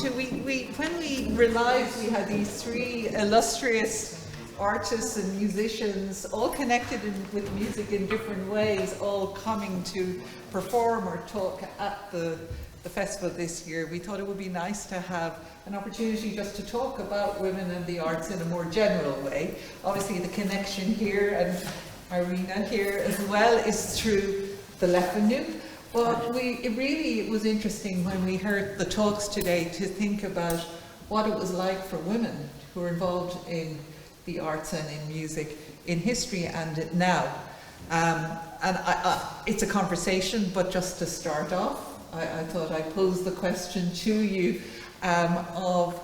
to, when we realized we had these three illustrious artists and musicians, all connected with music in different ways, all coming to perform or talk at the festival this year, we thought it would be nice to have an opportunity just to talk about women and the arts in a more general way. Obviously the connection here, and Irina here as well, is through the LeFanu. But it was interesting when we heard the talks today to think about what it was like for women who are involved in the arts and in music, in history and now. It's a conversation, but just to start off, I thought I'd pose the question to you of,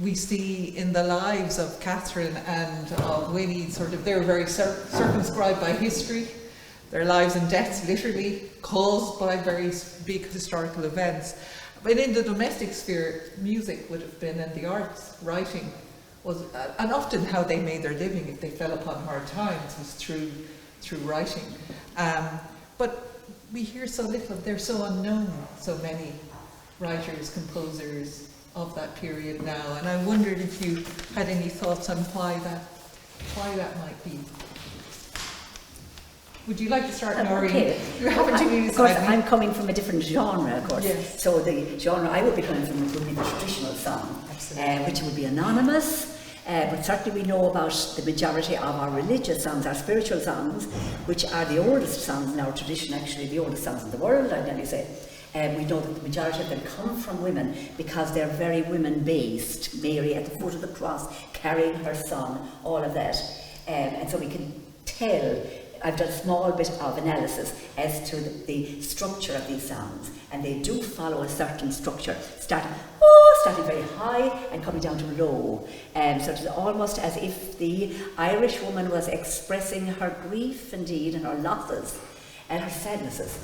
we see in the lives of Catherine and of Winnie, sort of, they're very circumscribed by history, their lives and deaths literally caused by very big historical events. But in the domestic sphere, music would have been, and the arts, writing, was, and often how they made their living if they fell upon hard times was through writing. But we hear so little, they're so unknown, so many writers, composers of that period now, and I wondered if you had any thoughts on why that might be. Would you like to start, Nóirín? Okay. Of course, I'm coming from a different genre, of course. Yes. So the genre I would be coming from would be the traditional song, which would be anonymous. But certainly we know about the majority of our religious songs, our spiritual songs, which are the oldest songs in our tradition, actually the oldest songs in the world, I'd nearly say. We know that the majority of them come from women because they're very women-based. Mary at the foot of the cross, carrying her son, all of that. And so we can tell. I've done a small bit of analysis as to the structure of these songs, and they do follow a certain structure, starting very high and coming down to low. So it's almost as if the Irish woman was expressing her grief, indeed, and her losses and her sadnesses.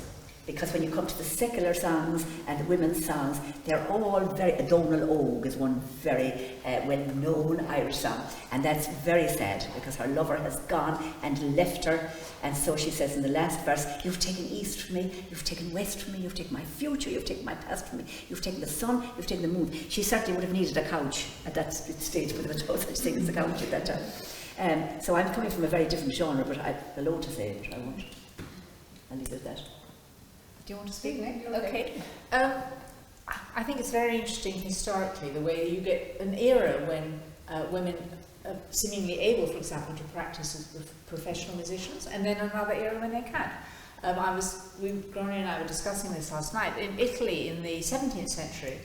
Because when you come to the secular songs and the women's songs, they're all very, Donal Óg is one very well-known Irish song, and that's very sad because her lover has gone and left her, and so she says in the last verse, "You've taken east from me, you've taken west from me, you've taken my future, you've taken my past from me, you've taken the sun, you've taken the moon." She certainly would have needed a couch at that stage, but there was no such thing as a couch at that time. So I'm coming from a very different genre, but I've a lot to say, but I won't. I'll leave it at that. Do you want to speak, Nick? Okay. I think it's very interesting historically the way you get an era when women are seemingly able, for example, to practice as professional musicians, and then another era when they can't. Gloria and I were discussing this last night. In Italy, in the 17th century,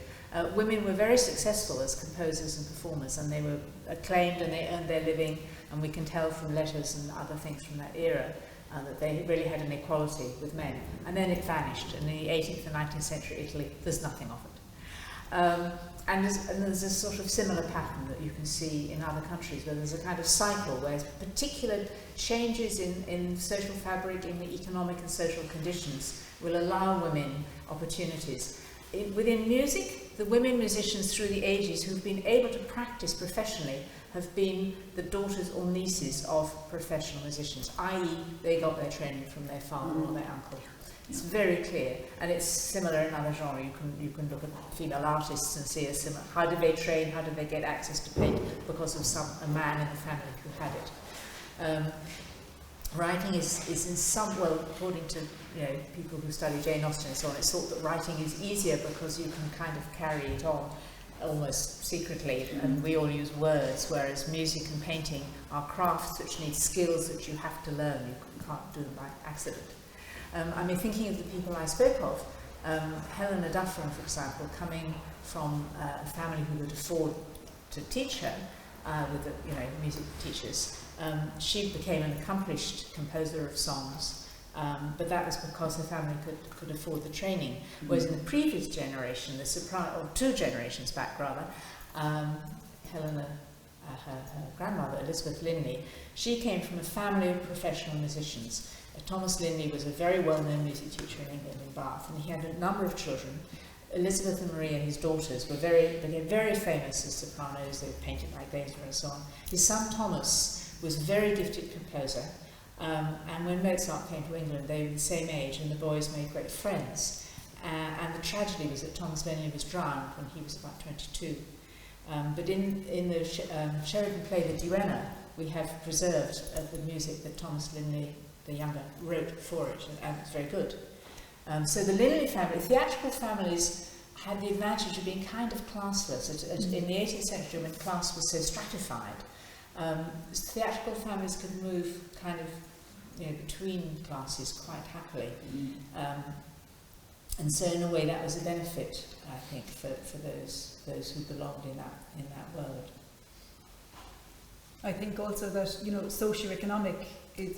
women were very successful as composers and performers, and they were acclaimed and they earned their living, and we can tell from letters and other things from that era that they really had an equality with men. And then it vanished. In the 18th and 19th century Italy, there's nothing of it. And there's a sort of similar pattern that you can see in other countries, where there's a kind of cycle where particular changes in social fabric, in the economic and social conditions, will allow women opportunities. Within music, the women musicians through the ages who've been able to practice professionally have been the daughters or nieces of professional musicians, i.e. they got their training from their father or their uncle. It's very clear, and it's similar in other genres. You can look at female artists and see a similar. How did they train? How did they get access to paint? Because of a man in the family who had it. Writing is in some, well, according to people who study Jane Austen and so on, it's thought that writing is easier because you can kind of carry it on almost secretly, and we all use words, whereas music and painting are crafts which need skills that you have to learn. You can't do them by accident. I mean, thinking of the people I spoke of, Helena Dufferin, for example, coming from a family who could afford to teach her with the music teachers, she became an accomplished composer of songs. But that was because her family could afford the training. Whereas in the previous generation, the soprano, or 2 generations back rather, Helena, her grandmother, Elizabeth Linley, she came from a family of professional musicians. Thomas Linley was a very well-known music teacher in England, in Bath, and he had a number of children. Elizabeth and Maria, his daughters, became very famous as sopranos. They painted like Gainsborough and so on. His son Thomas was a very gifted composer. And when Mozart came to England, they were the same age, and the boys made great friends. and the tragedy was that Thomas Linley was drowned when he was about 22. But in the Sheridan play, The Duenna, we have preserved the music that Thomas Linley, the younger, wrote for it, and it's very good. So the Linley family, theatrical families, had the advantage of being kind of classless. In the 18th century, when class was so stratified, theatrical families could move kind of between classes quite happily. And so in a way that was a benefit, I think, for those who belonged in that world. I think also that socioeconomic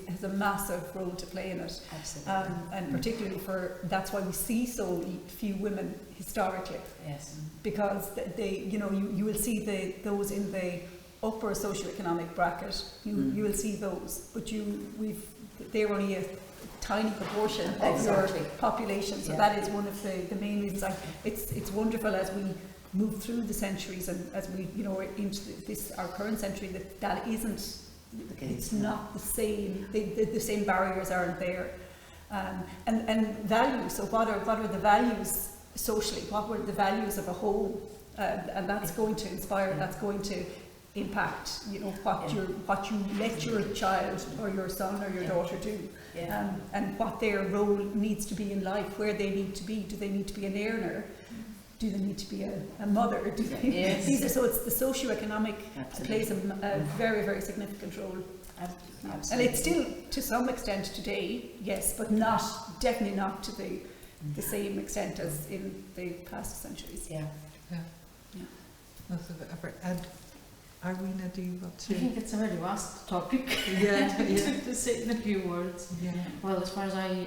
has a massive role to play in it. Absolutely. And particularly that's why we see so few women historically. Yes. Because you will see those in the upper socioeconomic bracket. You will see those, but they're only a tiny proportion of your population. So that is one of the main reasons. It's wonderful as we move through the centuries and as we into our current century that isn't. It's not the same. The same barriers aren't there. And values. So what are the values socially? What were the values of a home? And that's going to inspire. That's going to impact. What you let your child or your son or your daughter do, and what their role needs to be in life. Where they need to be. Do they need to be an earner? Do they need to be a mother? So it's the socio-economic plays a very, very significant role. Absolutely. And it's still, to some extent today, yes, but definitely not to the same extent as in the past centuries. Yeah. And Irina, do you want to? I think it's a very vast topic to say in a few words. Yeah. Well, as far as I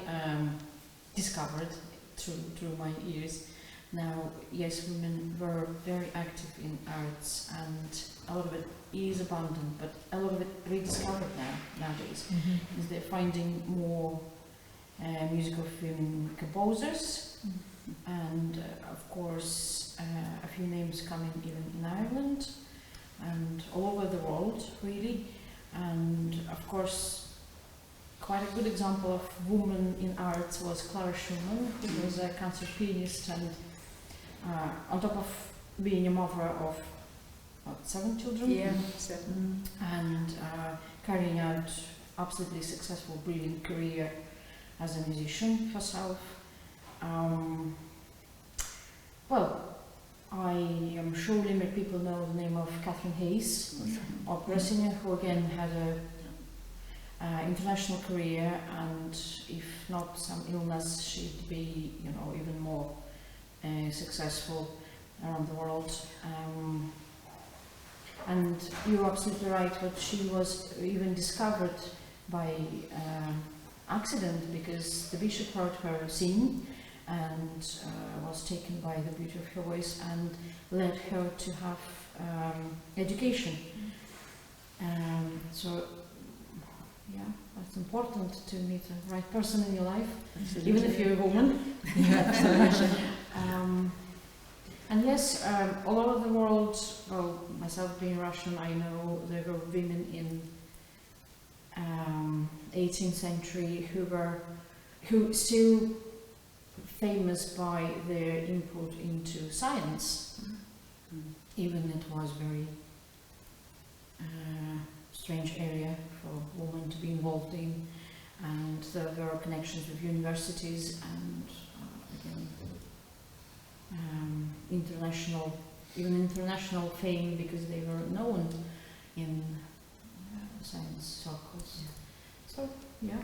discovered through my years, now, yes, women were very active in arts, and a lot of it is abandoned, but a lot of it rediscovered nowadays. Is they're finding more musical film composers, and of course a few names coming even in Ireland and all over the world, really. And of course, quite a good example of woman in arts was Clara Schumann, who was a concert pianist and on top of being a mother of 7 children, and carrying out absolutely successful, brilliant career as a musician herself. Well, I am sure many people know the name of Catherine Hayes, opera singer, who again had a international career, and if not some illness, she'd be even more successful around the world. And you're absolutely right, but she was even discovered by accident, because the bishop heard her sing and was taken by the beauty of her voice and led her to have education. So yeah, it's important to meet the right person in your life, even if you're a woman. And yes, all over the world, well, myself being Russian, I know there were women in 18th century who still famous by their input into science. Even it was very strange area for women to be involved in, and there were connections with universities and international fame, because they were known in science circles. So yeah,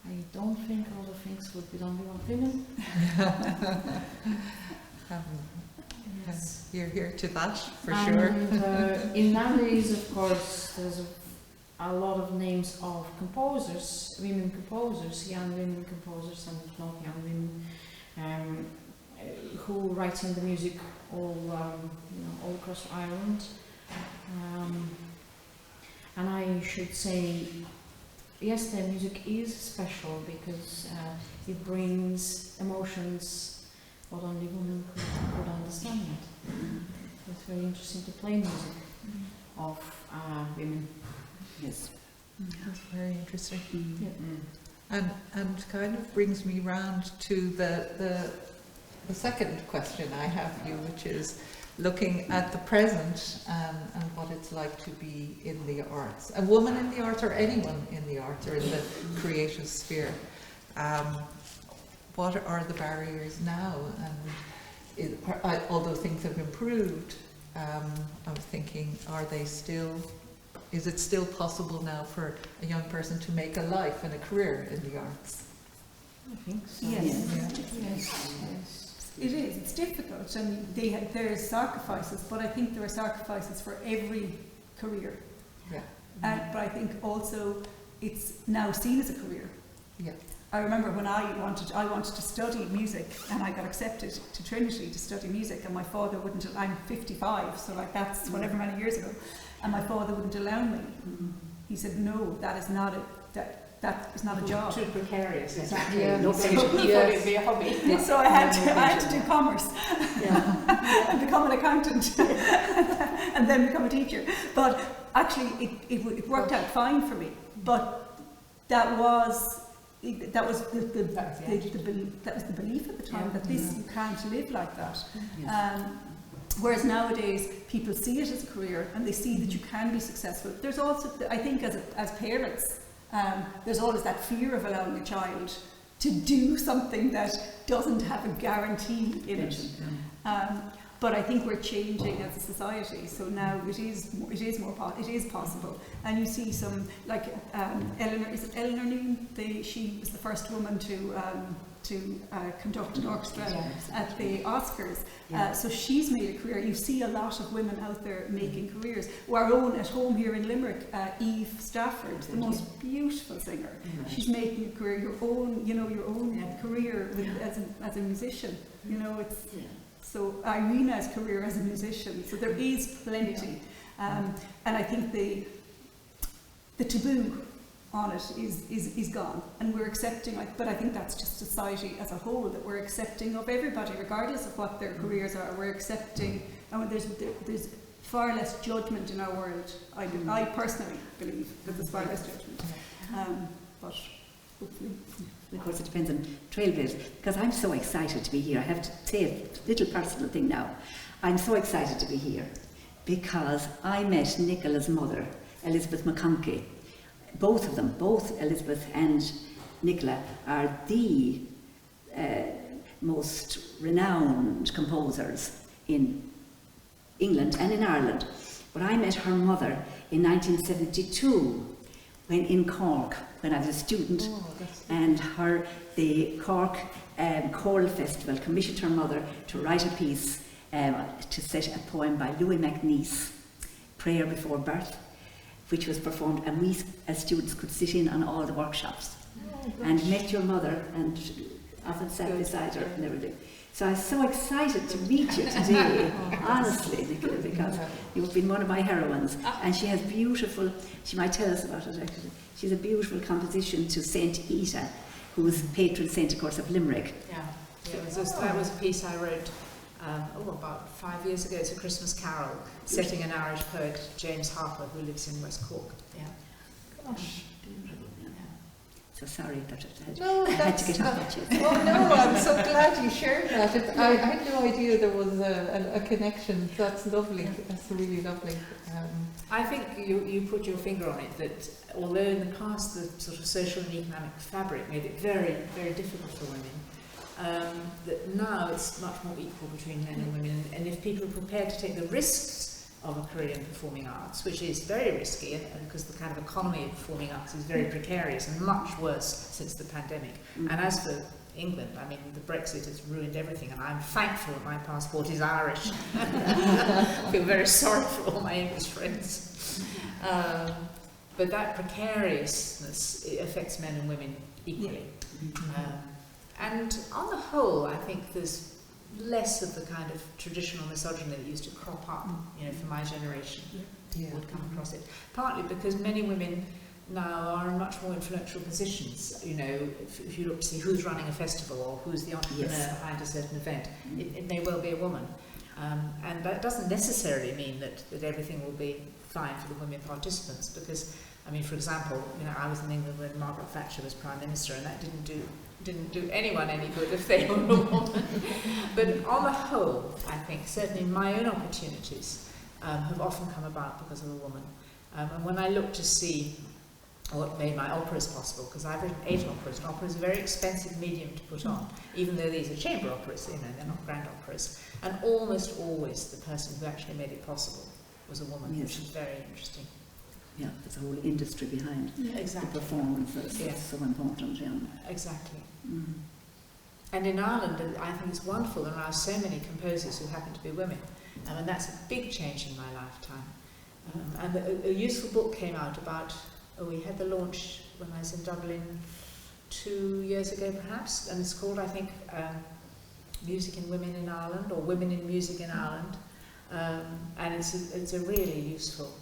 I don't think all the things would be done without women. Yes. You're here to that, for and, sure. In nowadays, of course, there's a lot of names of composers, women composers, young women composers, and not young women, who write in the music all across Ireland. And I should say, yes, their music is special because it brings emotions what only women could understand it. It's very interesting to play music of women. Yes. That's very interesting. Yeah. And kind of brings me round to the the second question I have for you, which is looking at the present and what it's like to be in the arts. A woman in the arts, or anyone in the arts, or in the creative sphere. What are the barriers now? And although things have improved, I was thinking, is it still possible now for a young person to make a life and a career in the arts? I think so. Yes. Yes. It is. It's difficult, and there are sacrifices, but I think there are sacrifices for every career. Yeah. But I think also it's now seen as a career. Yeah. I remember when I wanted to study music, and I got accepted to Trinity to study music, and my father wouldn't. I'm 55, so like that's whatever many years ago, and my father wouldn't allow me. He said, "No, that is not that is not a job." Too precarious. Exactly. Yeah. No So pressure. he thought it'd be a hobby. So I had to do commerce Yeah. and become an accountant, and then become a teacher. But actually, it worked out fine for me. But that was the belief at the time, that you can't live like that. Whereas nowadays people see it as a career, and they see that you can be successful. There's also, I think, as parents, there's always that fear of allowing a child to do something that doesn't have a guarantee in it. But I think we're changing as a society, so now it is possible. And you see some, like Eleanor Ní? She was the first woman to conduct an orchestra at the Oscars. So she's made a career. You see a lot of women out there making careers. Our own at home here in Limerick, Eve Stafford, the most beautiful singer. She's making a career, your own career as a musician. You know, it's. So Irina's career as a musician, so there is plenty, and I think the taboo on it is gone, and we're accepting. But I think that's just society as a whole, that we're accepting of everybody, regardless of what their careers are. We're accepting, and there's far less judgment in our world. I personally believe that there's far less judgment, but hopefully. Of course, it depends on trailblazers, because I'm so excited to be here. I have to say a little personal thing now. I'm so excited to be here because I met Nicola's mother, Elizabeth McConkie. Both of them, both Elizabeth and Nicola, are the most renowned composers in England and in Ireland. But I met her mother in 1972 when in Cork, when I was a student, and the Cork Choral Festival commissioned her mother to write a piece to set a poem by Louis MacNeice, Prayer Before Birth, which was performed, and we as students could sit in on all the workshops and met your mother, and often sat beside her and everything. So I'm so excited to meet you today, honestly, Nicola, because you've been one of my heroines, and she has beautiful, she might tell us about it actually, she has a beautiful composition to Saint Ita, who was patron saint, of course, of Limerick. That was a piece I wrote about 5 years ago. It's a Christmas carol, setting an Irish poet, James Harper, who lives in West Cork. Gosh. So sorry that No, I had to get off my chest. Oh no, I'm so glad you shared that. I had no idea there was a connection. That's lovely. That's really lovely. I think you put your finger on it, that although in the past the sort of social and economic fabric made it very, very difficult for women, that now it's much more equal between men and women, and if people are prepared to take the risks of a career in performing arts, which is very risky, and because the kind of economy of performing arts is very precarious and much worse since the pandemic. And as for England, I mean, the Brexit has ruined everything, and I'm thankful that my passport is Irish. I feel very sorry for all my English friends. But that precariousness, it affects men and women equally. And on the whole, I think there's less of the kind of traditional misogyny that used to crop up, for my generation, would come across it. Partly because many women now are in much more influential positions. If you look to see who's running a festival or who's the entrepreneur behind a certain event, it may well be a woman. And that doesn't necessarily mean that everything will be fine for the women participants, because, I mean, for example, I was in England when Margaret Thatcher was Prime Minister, and that didn't do didn't do anyone any good if they were a woman. But on the whole, I think certainly my own opportunities have often come about because of a woman. And when I look to see what made my operas possible, because I've written 8 operas, and opera is a very expensive medium to put on, even though these are chamber operas, they're not grand operas. And almost always the person who actually made it possible was a woman, Yes. which is very interesting. Yeah, there's a whole industry behind the Exactly. performance. That's so important, yeah. Exactly. Mm. And in Ireland, I think it's wonderful there are so many composers who happen to be women. And that's a big change in my lifetime. And a useful book came out about, we had the launch when I was in Dublin 2 years ago perhaps, and it's called, I think, Music and Women in Ireland, or Women in Music in Ireland. And it's a really useful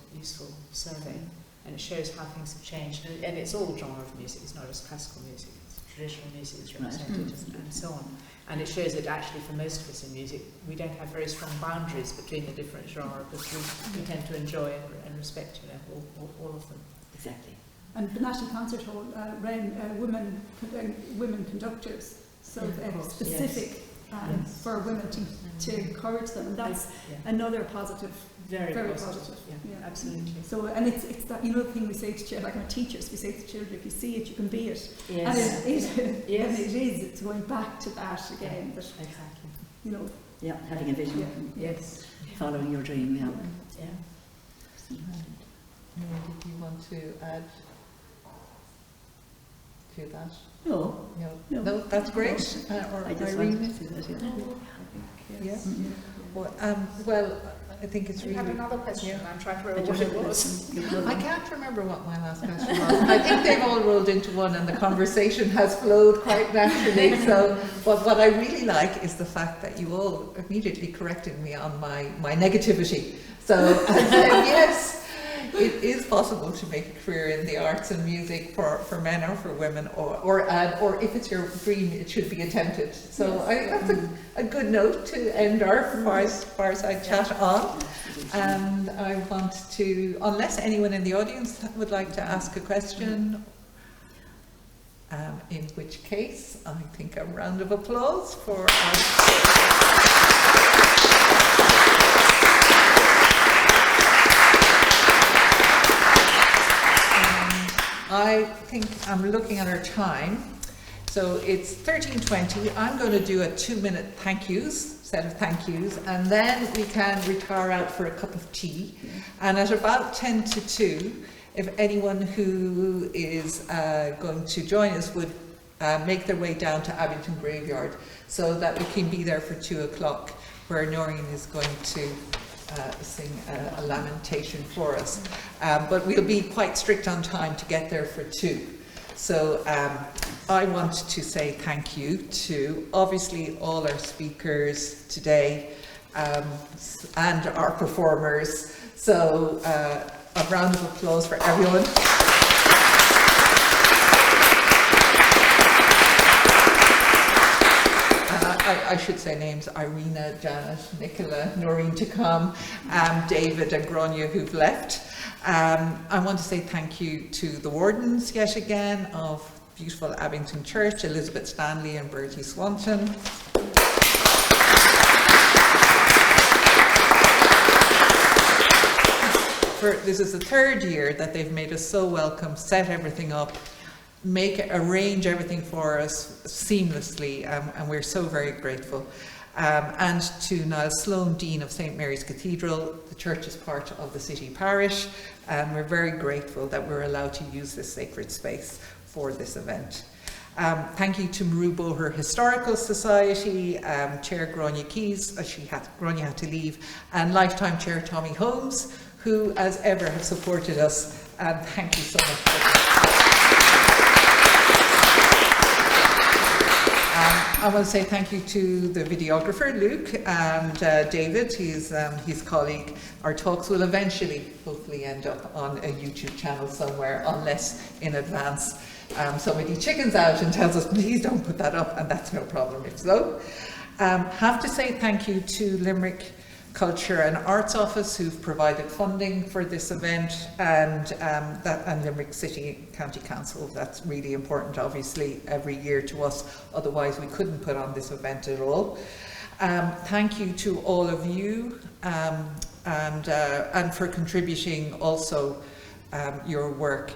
survey, and it shows how things have changed. And it's all genre of music, it's not just classical music, it's traditional music that's represented, and so on. And it shows that actually for most of us in music, we don't have very strong boundaries between the different genres, but we tend to enjoy and respect all of them. Exactly. And the National Concert Hall ran women conductors, so specific for women to encourage them, and that's another positive. Very positive. Yeah, absolutely. So, and it's that, the thing we say to children, like our teachers, we say to children, if you see it, you can be it. Yes. And it's going back to that again. That, exactly. Yeah, having a vision. Yes. Following your dream, Yeah. Did you want to add to that? No. No, that's great. Or I just Irene? wanted to say that, Yeah. Well, I think it's You really... had another question, Yeah. I'm trying to remember what it was. I can't remember what my last question was. I think they've all rolled into one, and the conversation has flowed quite naturally. So, but what I really like is the fact that you all immediately corrected me on my negativity. So I said, yes, it is possible to make a career in the arts and music for men or for women, or if it's your dream, it should be attempted. So that's a good note to end our fireside chat on. And I want to, unless anyone in the audience would like to ask a question, in which case I think a round of applause for our... I think I'm looking at our time, so it's 13:20. I'm going to do a 2-minute set of thank yous, and then we can retire out for a cup of tea. And at about 10 to 2, if anyone who is going to join us would make their way down to Abington Graveyard, so that we can be there for 2 o'clock, where Nóirín is going to sing a lamentation for us. But we'll be quite strict on time to get there for 2. So I want to say thank you to obviously all our speakers today and our performers. So a round of applause for everyone. I should say names: Irina, Janet, Nicola, Nóirín to come, David and Grania who've left. I want to say thank you to the wardens yet again of beautiful Abington Church, Elizabeth Stanley and Bertie Swanton. This is the 3rd year that they've made us so welcome, set everything up, arrange everything for us seamlessly, and we're so very grateful. And to Niall Sloan, Dean of St Mary's Cathedral. The church is part of the city parish, and we're very grateful that we're allowed to use this sacred space for this event. Thank you to Maru Boher Historical Society, Chair Grania Keys, Grania had to leave, and Lifetime Chair Tommy Holmes, who as ever have supported us, and thank you so much for that. I want to say thank you to the videographer, Luke, and David, his colleague. Our talks will eventually, hopefully, end up on a YouTube channel somewhere, unless in advance somebody chickens out and tells us, please don't put that up, and that's no problem if so. Have to say thank you to Limerick Culture and Arts Office, who've provided funding for this event, and Limerick City County Council. That's really important, obviously, every year to us. Otherwise, we couldn't put on this event at all. Thank you to all of you, and for contributing also your work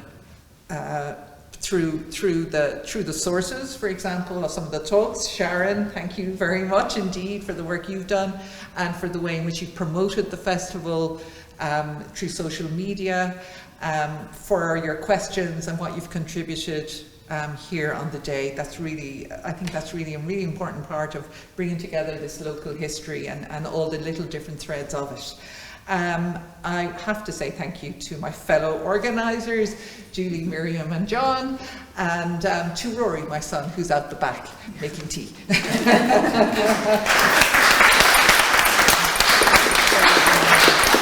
through the sources, for example, of some of the talks. Sharon, thank you very much indeed for the work you've done, and for the way in which you've promoted the festival through social media, for your questions and what you've contributed here on the day. That's really, I think that's really a really important part of bringing together this local history and all the little different threads of it. I have to say thank you to my fellow organisers, Julie, Miriam and John, and to Rory, my son, who's out the back making tea.